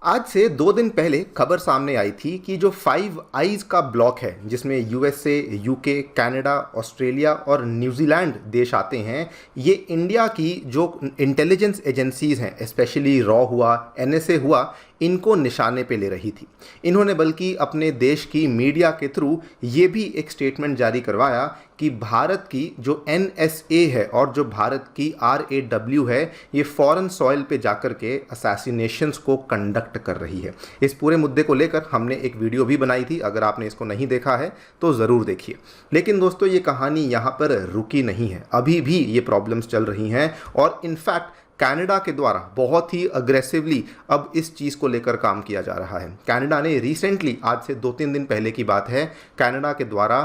आज से 2 दिन पहले खबर सामने आई थी कि जो फाइव आईज का ब्लॉक है जिसमें यूएसए, यूके, कनाडा, ऑस्ट्रेलिया और न्यूजीलैंड देश आते हैं, ये इंडिया की जो इंटेलिजेंस एजेंसीज हैं, स्पेशली रॉ हुआ, एनएसए हुआ, इनको निशाने पे ले रही थी। इन्होंने बल्कि अपने देश की मीडिया के थ्रू ये भी एक स्टेटमेंट जारी करवाया कि भारत की जो एनएसए है और जो भारत की आरएडब्ल्यू है, ये फॉरेन सॉइल पे जाकर के असैसिनेशंस को कंडक्ट कर रही है। इस पूरे मुद्दे को लेकर हमने एक वीडियो भी बनाई थी, अगर आपने इसको नहीं देखा है तो ज़रूर देखिए। लेकिन दोस्तों, ये कहानी यहाँ पर रुकी नहीं है, अभी भी ये प्रॉब्लम्स चल रही हैं और इनफैक्ट कनाडा के द्वारा बहुत ही अग्रेसिवली अब इस चीज़ को लेकर काम किया जा रहा है। कनाडा ने रिसेंटली, आज से 2-3 दिन पहले की बात है, कनाडा के द्वारा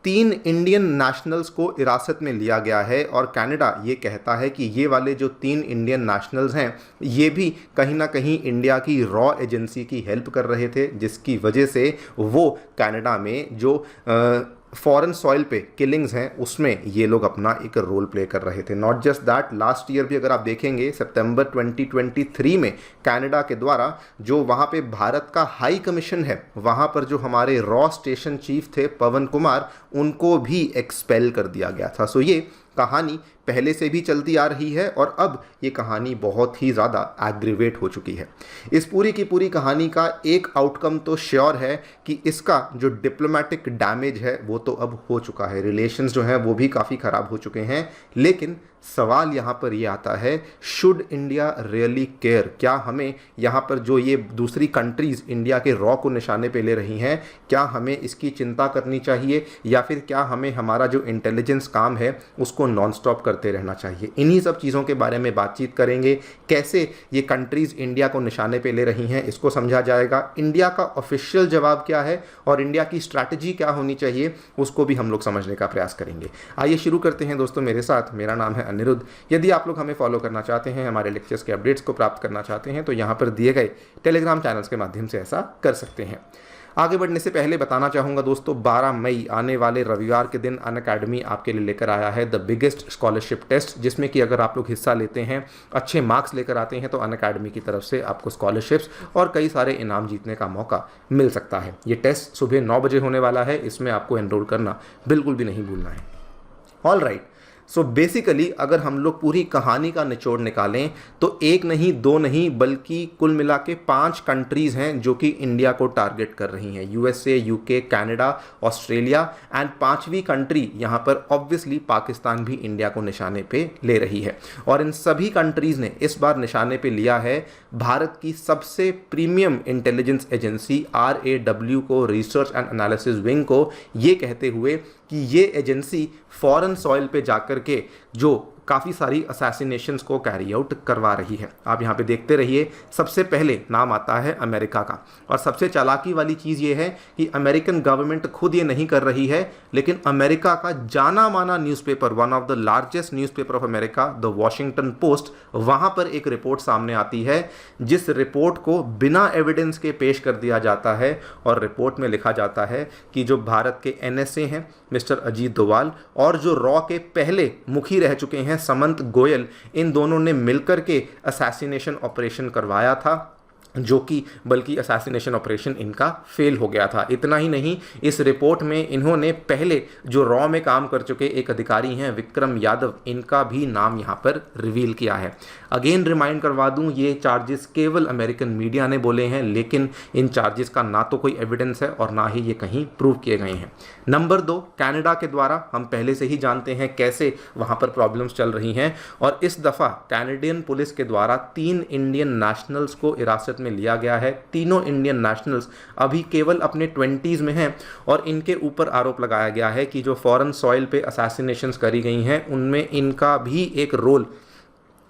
3 इंडियन नेशनल्स को हिरासत में लिया गया है और कनाडा ये कहता है कि ये वाले जो 3 इंडियन नेशनल्स हैं, ये भी कहीं ना कहीं इंडिया की रॉ एजेंसी की हेल्प कर रहे थे, जिसकी वजह से वो कनाडा में जो फॉरेन सॉइल पे किलिंग्स हैं उसमें ये लोग अपना एक रोल प्ले कर रहे थे। Not just that, last year भी अगर आप देखेंगे सितंबर 2023 में कनाडा के द्वारा जो वहाँ पे भारत का हाई कमीशन है, वहाँ पर जो हमारे रॉ स्टेशन चीफ थे पवन कुमार, उनको भी एक्सपेल कर दिया गया था। सो ये कहानी पहले से भी चलती आ रही है और अब ये कहानी बहुत ही ज़्यादा एग्रीवेट हो चुकी है। इस पूरी की पूरी कहानी का एक आउटकम तो श्योर है कि इसका जो डिप्लोमेटिक डैमेज है वो तो अब हो चुका है, रिलेशंस जो हैं वो भी काफ़ी ख़राब हो चुके हैं। लेकिन सवाल यहाँ पर ये आता है, शुड इंडिया रियली केयर? क्या हमें यहाँ पर जो ये दूसरी कंट्रीज़ इंडिया के रॉ को निशाने पे ले रही हैं, क्या हमें इसकी चिंता करनी चाहिए या फिर क्या हमें हमारा जो इंटेलिजेंस काम है उसको नॉन स्टॉप करते रहना चाहिए? इन्हीं सब चीज़ों के बारे में बातचीत करेंगे। कैसे ये कंट्रीज़ इंडिया को निशाने पे ले रही हैं इसको समझा जाएगा, इंडिया का ऑफिशियल जवाब क्या है और इंडिया की स्ट्रैटेजी क्या होनी चाहिए उसको भी हम लोग समझने का प्रयास करेंगे। आइए शुरू करते हैं दोस्तों मेरे साथ। मेरा नाम है अनिरुद्ध। यदि आप लोग हमें फॉलो करना चाहते हैं, हमारे लेक्चर्स के अपडेट्स को प्राप्त करना चाहते हैं, तो यहाँ पर दिए गए टेलीग्राम चैनल्स के माध्यम से ऐसा कर सकते हैं। आगे बढ़ने से पहले बताना चाहूँगा दोस्तों, 12 मई आने वाले रविवार के दिन अनअकैडमी आपके लिए लेकर आया है द बिगेस्ट स्कॉलरशिप टेस्ट, जिसमें कि अगर आप लोग हिस्सा लेते हैं, अच्छे मार्क्स लेकर आते हैं, तो अनअकैडमी की तरफ से आपको स्कॉलरशिप्स और कई सारे इनाम जीतने का मौका मिल सकता है। ये टेस्ट सुबह 9 बजे होने वाला है, इसमें आपको एनरोल करना बिल्कुल भी नहीं भूलना है। ऑल राइट, सो बेसिकली अगर हम लोग पूरी कहानी का निचोड़ निकालें तो एक नहीं, दो नहीं, बल्कि कुल मिला के 5 कंट्रीज़ हैं जो कि इंडिया को टारगेट कर रही हैं। USA, UK, Canada, Australia and 5वीं कंट्री यहाँ पर ऑब्वियसली पाकिस्तान भी इंडिया को निशाने पे ले रही है। और इन सभी कंट्रीज़ ने इस बार निशाने पे लिया है भारत की सबसे प्रीमियम इंटेलिजेंस एजेंसी आरएडब्ल्यू को, रिसर्च एंड एनालिसिस विंग को, ये कहते हुए कि ये एजेंसी फॉरेन सॉइल पे जाकर के जो काफ़ी सारी असैसिनेशंस को कैरी आउट करवा रही है। आप यहाँ पे देखते रहिए, सबसे पहले नाम आता है अमेरिका का। और सबसे चालाकी वाली चीज़ ये है कि अमेरिकन गवर्नमेंट खुद ये नहीं कर रही है, लेकिन अमेरिका का जाना माना newspaper, one of the largest newspaper of America, the Washington post, वहाँ पर एक रिपोर्ट सामने आती है जिस रिपोर्ट को बिना एविडेंस के पेश कर दिया जाता है। और रिपोर्ट में लिखा जाता है कि जो भारत के एनएसए हैं मिस्टर अजीत डोवाल और जो रॉ के पहले मुखी रह चुके हैं समंत गोयल, इन दोनों ने मिलकर के असैसिनेशन ऑपरेशन करवाया था, जो कि बल्कि असैसिनेशन ऑपरेशन इनका फेल हो गया था। इतना ही नहीं, इस रिपोर्ट में इन्होंने पहले जो रॉ में काम कर चुके एक अधिकारी हैं विक्रम यादव, इनका भी नाम यहाँ पर रिवील किया है। अगेन रिमाइंड करवा दूं, ये चार्जेस केवल अमेरिकन मीडिया ने बोले हैं, लेकिन इन चार्जेस का ना तो कोई एविडेंस है और ना ही ये कहीं प्रूव किए गए हैं। नंबर 2, कनाडा के द्वारा हम पहले से ही जानते हैं कैसे वहाँ पर प्रॉब्लम्स चल रही हैं और इस दफ़ा कैनेडियन पुलिस के द्वारा 3 इंडियन नेशनल्स को हिरासत में लिया गया है। तीनों इंडियन नेशनल्स अभी केवल अपने 20s में हैं और इनके ऊपर आरोप लगाया गया है कि जो फॉरेन सॉइल पे असैसिनेशंस करी गई हैं उनमें इनका भी एक रोल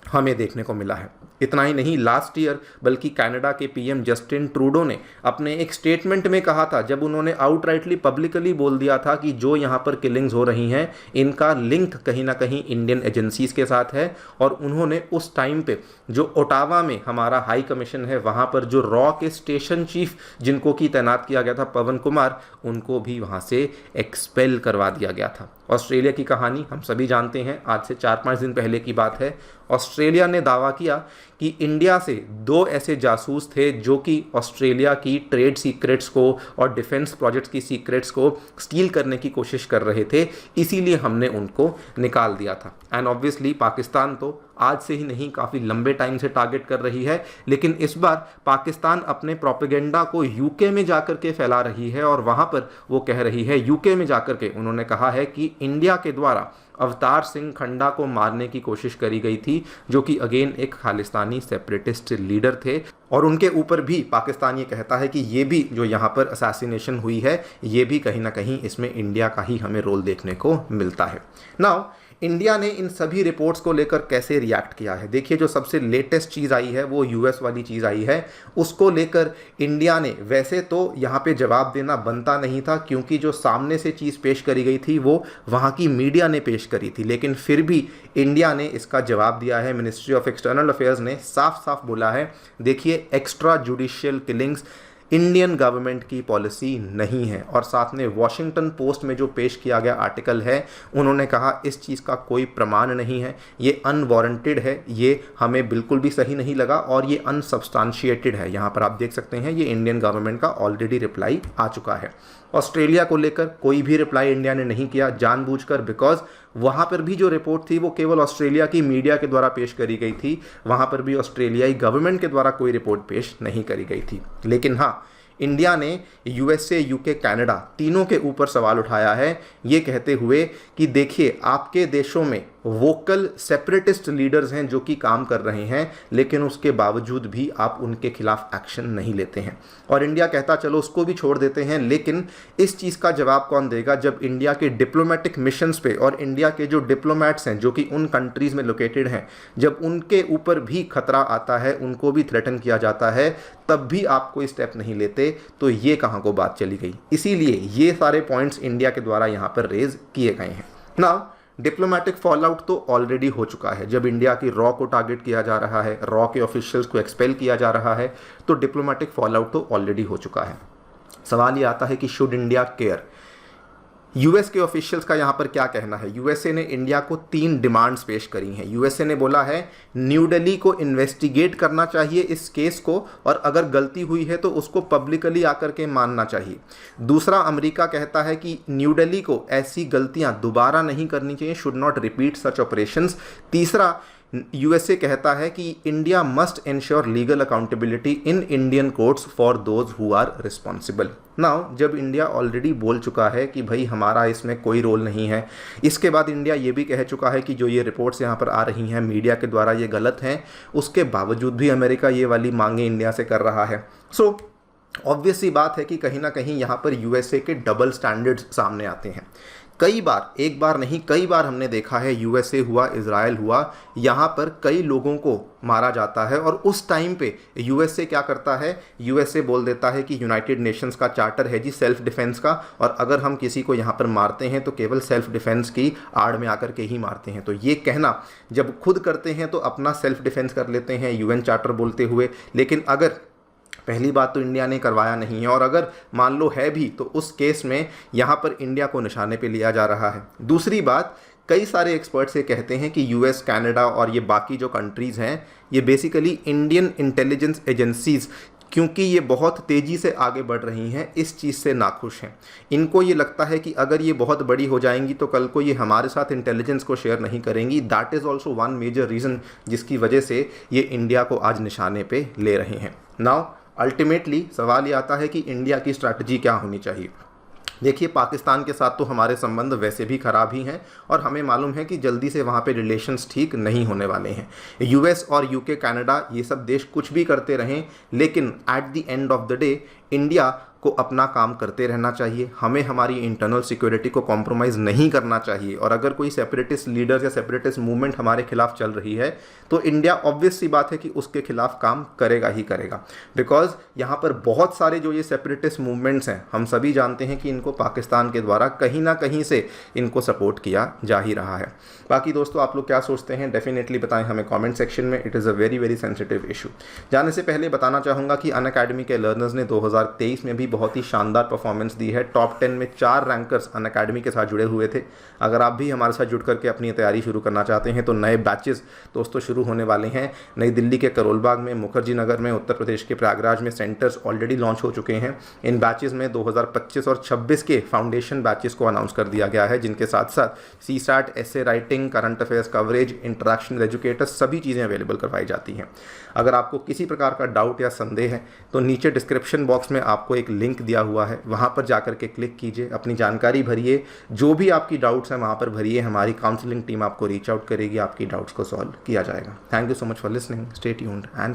हमें देखने को मिला है। इतना ही नहीं, लास्ट ईयर बल्कि कनाडा के पीएम जस्टिन ट्रूडो ने अपने एक स्टेटमेंट में कहा था, जब उन्होंने आउटराइटली पब्लिकली बोल दिया था कि जो यहाँ पर किलिंग्स हो रही हैं इनका लिंक कहीं ना कहीं इंडियन एजेंसीज के साथ है। और उन्होंने उस टाइम पे जो ओटावा में हमारा हाई कमीशन है, वहाँ पर जो रॉ के स्टेशन चीफ जिनको कि तैनात किया गया था पवन कुमार, उनको भी वहाँ से एक्सपेल करवा दिया गया था। ऑस्ट्रेलिया की कहानी हम सभी जानते हैं, आज से 4-5 दिन पहले की बात है। ऑस्ट्रेलिया ने दावा किया कि इंडिया से 2 ऐसे जासूस थे जो कि ऑस्ट्रेलिया की ट्रेड सीक्रेट्स को और डिफेंस प्रोजेक्ट्स की सीक्रेट्स को स्टील करने की कोशिश कर रहे थे, इसीलिए हमने उनको निकाल दिया था। एंड ऑब्वियसली पाकिस्तान तो आज से ही नहीं, काफ़ी लंबे टाइम से टारगेट कर रही है, लेकिन इस बार पाकिस्तान अपने प्रोपेगेंडा को यूके में जाकर के फैला रही है और वहाँ पर वो कह रही है, यूके में जाकर के उन्होंने कहा है कि इंडिया के द्वारा अवतार सिंह खंडा को मारने की कोशिश करी गई थी, जो कि अगेन एक खालिस्तानी सेपरेटिस्ट लीडर थे, और उनके ऊपर भी पाकिस्तान ये कहता है कि ये भी जो यहाँ पर असैसिनेशन हुई है, ये भी कहीं ना कहीं इसमें इंडिया का ही हमें रोल देखने को मिलता है। नाउ इंडिया ने इन सभी रिपोर्ट्स को लेकर कैसे रिएक्ट किया है, देखिए जो सबसे लेटेस्ट चीज़ आई है वो यूएस वाली चीज़ आई है, उसको लेकर इंडिया ने वैसे तो यहाँ पे जवाब देना बनता नहीं था, क्योंकि जो सामने से चीज़ पेश करी गई थी वो वहाँ की मीडिया ने पेश करी थी, लेकिन फिर भी इंडिया ने इसका जवाब दिया है। मिनिस्ट्री ऑफ एक्सटर्नल अफेयर्स ने साफ साफ बोला है, देखिए extra judicial killings Indian government की पॉलिसी नहीं है। और साथ में वॉशिंगटन पोस्ट में जो पेश किया गया आर्टिकल है, उन्होंने कहा इस चीज़ का कोई प्रमाण नहीं है, ये अनवारंटेड है, ये हमें बिल्कुल भी सही नहीं लगा और ये अनसब्सटेंशिएटेड है। यहाँ पर आप देख सकते हैं ये इंडियन गवर्नमेंट का ऑलरेडी रिप्लाई आ चुका है। ऑस्ट्रेलिया को लेकर कोई भी रिप्लाई इंडिया ने नहीं किया जानबूझकर, बिकॉज वहाँ पर भी जो रिपोर्ट थी वो केवल ऑस्ट्रेलिया की मीडिया के द्वारा पेश करी गई थी, वहाँ पर भी ऑस्ट्रेलियाई गवर्नमेंट के द्वारा कोई रिपोर्ट पेश नहीं करी गई थी। लेकिन हाँ, इंडिया ने यूएसए, यूके, कनाडा तीनों के ऊपर सवाल उठाया है, ये कहते हुए कि देखिए आपके देशों में वोकल सेपरेटिस्ट लीडर्स हैं जो कि काम कर रहे हैं, लेकिन उसके बावजूद भी आप उनके खिलाफ एक्शन नहीं लेते हैं। और इंडिया कहता चलो उसको भी छोड़ देते हैं, लेकिन इस चीज़ का जवाब कौन देगा जब इंडिया के डिप्लोमेटिक मिशंस पे और इंडिया के जो डिप्लोमेट्स हैं जो कि उन कंट्रीज़ में लोकेटेड हैं, जब उनके ऊपर भी खतरा आता है, उनको भी थ्रेटन किया जाता है, तब भी आप कोई स्टेप नहीं लेते, तो ये कहाँ को बात चली गई। इसीलिए ये सारे पॉइंट्स इंडिया के द्वारा यहाँ पर रेज किए गए हैं। नाउ डिप्लोमेटिक फॉलआउट तो ऑलरेडी हो चुका है। जब इंडिया की रॉ को टारगेट किया जा रहा है, रॉ के ऑफिशियल्स को एक्सपेल किया जा रहा है, तो डिप्लोमेटिक फॉलआउट तो ऑलरेडी हो चुका है। सवाल ये आता है कि शुड इंडिया केयर। यूएस के ऑफिशियल्स का यहाँ पर क्या कहना है। यूएसए ने इंडिया को 3 डिमांड्स पेश करी हैं। यूएसए ने बोला है न्यू दिल्ली को इन्वेस्टिगेट करना चाहिए इस केस को, और अगर गलती हुई है तो उसको पब्लिकली आकर के मानना चाहिए। दूसरा, अमेरिका कहता है कि न्यू दिल्ली को ऐसी गलतियां दोबारा नहीं करनी चाहिए, should not repeat such operations. तीसरा, यूएसए कहता है कि India must ensure legal accountability in Indian courts for those who are responsible. Now जब इंडिया ऑलरेडी बोल चुका है कि भाई हमारा इसमें कोई रोल नहीं है, इसके बाद इंडिया ये भी कह चुका है कि जो ये रिपोर्ट्स यहाँ पर आ रही हैं मीडिया के द्वारा ये गलत हैं, उसके बावजूद भी अमेरिका ये वाली मांगे इंडिया से कर रहा है। सो ऑब्वियस सी बात है कि कहीं ना कहीं यहाँ पर यूएसए के डबल स्टैंडर्ड्स सामने आते हैं। कई बार, एक बार नहीं कई बार हमने देखा है, यूएसए हुआ, इजराइल हुआ, यहाँ पर कई लोगों को मारा जाता है और उस टाइम पे यूएसए क्या करता है, यूएसए बोल देता है कि यूनाइटेड नेशंस का चार्टर है जी सेल्फ डिफेंस का, और अगर हम किसी को यहाँ पर मारते हैं तो केवल सेल्फ डिफेंस की आड़ में आकर के ही मारते हैं। तो ये कहना जब खुद करते हैं तो अपना सेल्फ डिफेंस कर लेते हैं यूएन चार्टर बोलते हुए, लेकिन अगर पहली बात तो इंडिया ने करवाया नहीं है, और अगर मान लो है भी तो उस केस में यहाँ पर इंडिया को निशाने पे लिया जा रहा है। दूसरी बात, कई सारे एक्सपर्ट्स ये कहते हैं कि यूएस, कनाडा और ये बाकी जो कंट्रीज़ हैं, ये बेसिकली इंडियन इंटेलिजेंस एजेंसीज़, क्योंकि ये बहुत तेज़ी से आगे बढ़ रही हैं, इस चीज़ से नाखुश हैं। इनको ये लगता है कि अगर ये बहुत बड़ी हो जाएंगी तो कल को ये हमारे साथ इंटेलिजेंस को शेयर नहीं करेंगी। That is also one major reason जिसकी वजह से ये इंडिया को आज निशाने पे ले रहे हैं। नाउ अल्टीमेटली सवाल ये आता है कि इंडिया की स्ट्रैटेजी क्या होनी चाहिए। देखिए पाकिस्तान के साथ तो हमारे संबंध वैसे भी ख़राब ही हैं और हमें मालूम है कि जल्दी से वहाँ पे रिलेशंस ठीक नहीं होने वाले हैं। यूएस और यूके, कनाडा, ये सब देश कुछ भी करते रहें, लेकिन at the end of the day India को अपना काम करते रहना चाहिए। हमें हमारी इंटरनल सिक्योरिटी को कॉम्प्रोमाइज़ नहीं करना चाहिए, और अगर कोई सेपरेटिस्ट लीडर्स या सेपरेटिस्ट मूवमेंट हमारे खिलाफ चल रही है तो इंडिया ऑब्वियस सी बात है कि उसके खिलाफ काम करेगा ही करेगा। बिकॉज यहाँ पर बहुत सारे जो ये सेपरेटिस्ट मूवमेंट्स हैं, हम सभी जानते हैं कि इनको पाकिस्तान के द्वारा कहीं ना कहीं से इनको सपोर्ट किया जा ही रहा है। बाकी दोस्तों आप लोग क्या सोचते हैं डेफिनेटली बताएं हमें कमेंट सेक्शन में। It is a very very sensitive issue. जाने से पहले बताना चाहूँगा कि अनअकैडमी के लर्नर्स ने 2023 में भी बहुत ही शानदार परफॉर्मेंस दी है। टॉप 10 में 4 रैंकर्स अनअकैडमी के साथ जुड़े हुए थे। अगर आप भी हमारे साथ जुड़ करके अपनी तैयारी शुरू करना चाहते हैं तो नए बैचेस दोस्तों शुरू होने वाले हैं। नई दिल्ली के करोलबाग में, मुखर्जी नगर में, उत्तर प्रदेश के प्रयागराज में सेंटर्स ऑलरेडी लॉन्च हो चुके हैं। इन बैचेस में 2025 और 26 के फाउंडेशन बैचेस को अनाउंस कर दिया गया है, जिनके साथ साथ CSAT, essay writing, current affairs coverage, interaction educators सभी चीज़ें अवेलेबल करवाई जाती हैं। अगर आपको किसी प्रकार का डाउट या संदेह है तो नीचे डिस्क्रिप्शन बॉक्स में आपको एक लिंक दिया हुआ है, वहाँ पर जाकर के क्लिक कीजिए, अपनी जानकारी भरिए, जो भी आपकी डाउट्स हैं वहाँ पर भरिए। हमारी काउंसलिंग टीम आपको रीच आउट करेगी, आपकी डाउट्स को सॉल्व किया जाएगा। Thank you so much for listening. Stay tuned and